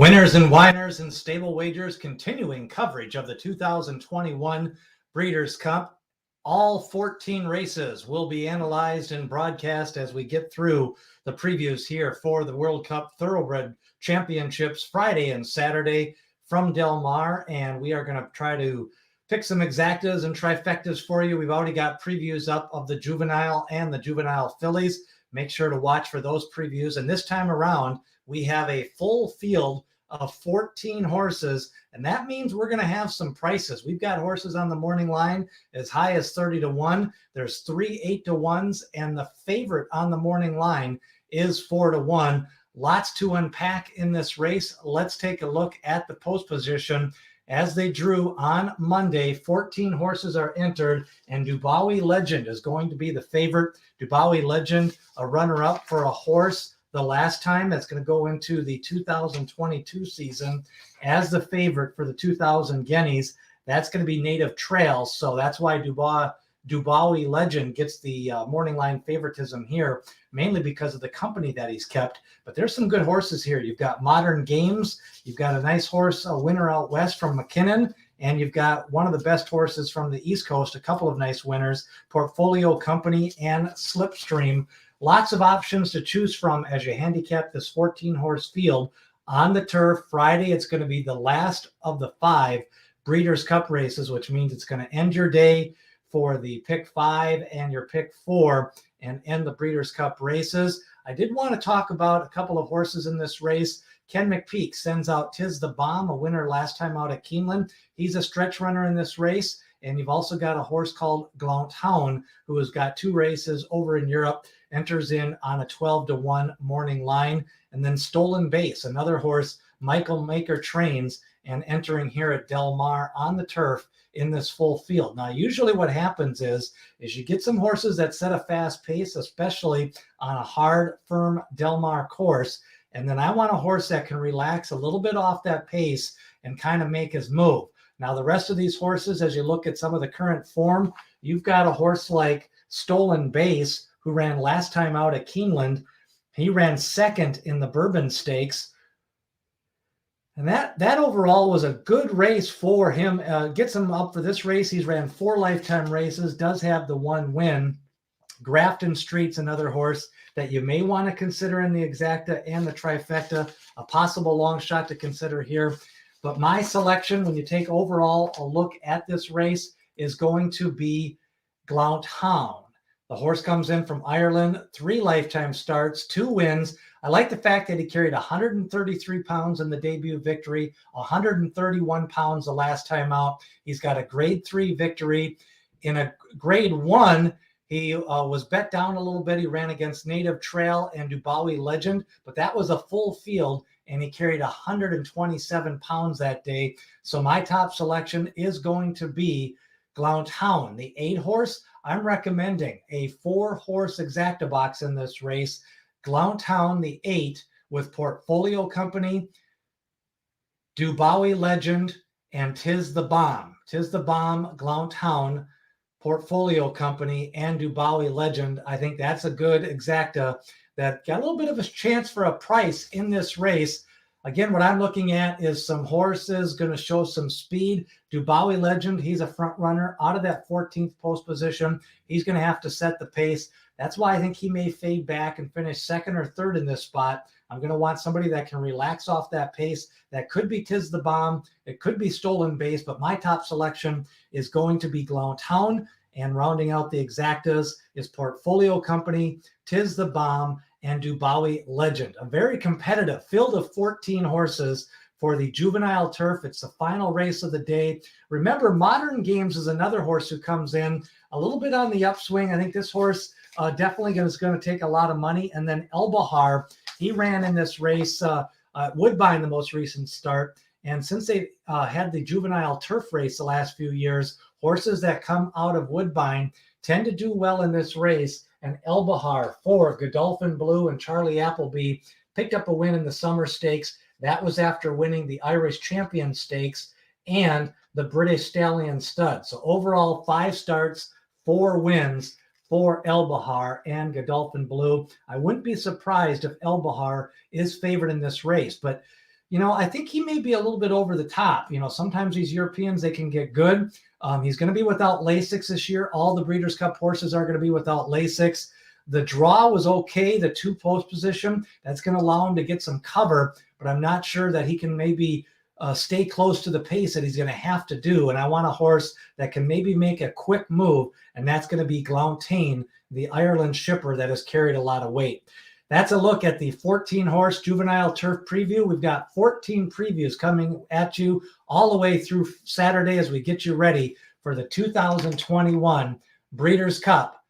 Winners and whiners and stable wagers, continuing coverage of the 2021 Breeders' Cup. All 14 races will be analyzed and broadcast as we get through the previews here for the World Cup Thoroughbred Championships Friday and Saturday from Del Mar. And we are going to try to pick some exactas and trifectas for you. We've already got previews up of the juvenile and the juvenile fillies. Make sure to watch for those previews. And this time around, we have a full field of 14 horses, and that means we're going to have some prices. We've got horses on the morning line as high as 30-1. There's 3 8-1s, and the favorite on the morning line is 4-1. Lots to unpack in this race. Let's take a look at the post position as they drew on Monday. 14 horses are entered, and Dubawi Legend is going to be the favorite. Dubawi Legend, a runner-up for a horse the last time. That's going to go into the 2022 season as the favorite for the 2000 Guineas. That's going to be Native Trails. So that's why Dubawi Legend gets the morning line favoritism here, mainly because of the company that he's kept. But there's some good horses here. You've got Modern Games. You've got a nice horse, a winner out west from McKinnon. And you've got one of the best horses from the East Coast, a couple of nice winners, Portfolio Company and Slipstream. Lots of options to choose from as you handicap this 14-horse field on the turf. Friday, it's going to be the last of the 5 Breeders' Cup races, which means it's going to end your day for the pick 5 and your pick 4 and end the Breeders' Cup races. I did want to talk about a couple of horses in this race. Ken McPeak sends out Tiz the Bomb, a winner last time out at Keeneland. He's a stretch runner in this race. And you've also got a horse called Glount Hound, who has got 2 races over in Europe, enters in on a 12-1 morning line. And then Stolen Base, another horse Michael Maker trains and entering here at Del Mar on the turf in this full field. Now, usually what happens is you get some horses that set a fast pace, especially on a hard, firm Del Mar course. And then I want a horse that can relax a little bit off that pace and kind of make his move. Now, the rest of these horses, as you look at some of the current form, you've got a horse like Stolen Base, who ran last time out at Keeneland. He ran second in the Bourbon Stakes. And that overall was a good race for him. Gets him up for this race. He's ran 4 lifetime races, does have the 1 win. Grafton Street's another horse that you may want to consider in the exacta and the trifecta, a possible long shot to consider here. But my selection, when you take overall a look at this race, is going to be Glount Hound. The horse comes in from Ireland, 3 lifetime starts, 2 wins. I like the fact that he carried 133 pounds in the debut victory, 131 pounds the last time out. He's got a grade 3 victory. In a grade 1, he was bet down a little bit. He ran against Native Trail and Dubawi Legend, but that was a full field, and he carried 127 pounds that day. So my top selection is going to be Glount Hound. The 8-horse, I'm recommending a 4-horse exacta box in this race. Glount Hound, the 8, with Portfolio Company, Dubawi Legend, and Tiz the Bomb. Tiz the Bomb, Glount Hound, Portfolio Company, and Dubawi Legend. I think that's a good exacta that got a little bit of a chance for a price in this race. Again, what I'm looking at is some horses going to show some speed. Dubawi Legend, he's a front runner out of that 14th post position. He's going to have to set the pace. That's why I think he may fade back and finish 2nd or 3rd in this spot. I'm going to want somebody that can relax off that pace. That could be Tiz the Bomb. It could be Stolen Base, but my top selection is going to be Glount Hound. And rounding out the exactas is Portfolio Company, Tiz the Bomb, and Dubawi Legend. A very competitive field of 14 horses for the Juvenile Turf. It's the final race of the day. Remember, Modern Games is another horse who comes in a little bit on the upswing. I think this horse definitely is going to take a lot of money. And then El Bahar, he ran in this race at Woodbine, the most recent start. And since they had the Juvenile Turf race the last few years, horses that come out of Woodbine tend to do well in this race. And El Bahar for Godolphin Blue and Charlie Appleby picked up a win in the Summer Stakes. That was after winning the Irish Champion Stakes and the British Stallion Stud. So overall, 5 starts, 4 wins for El Bahar and Godolphin Blue. I wouldn't be surprised if El Bahar is favored in this race, but I think he may be a little bit over the top. Sometimes these Europeans, they can get good. He's going to be without Lasix this year. All the Breeders' Cup horses are going to be without Lasix. The draw was okay, the 2-post position. That's going to allow him to get some cover, but I'm not sure that he can maybe stay close to the pace that he's going to have to do. And I want a horse that can maybe make a quick move, and that's going to be Glauntane, the Ireland shipper that has carried a lot of weight. That's a look at the 14-horse Juvenile Turf Preview. We've got 14 previews coming at you all the way through Saturday as we get you ready for the 2021 Breeders' Cup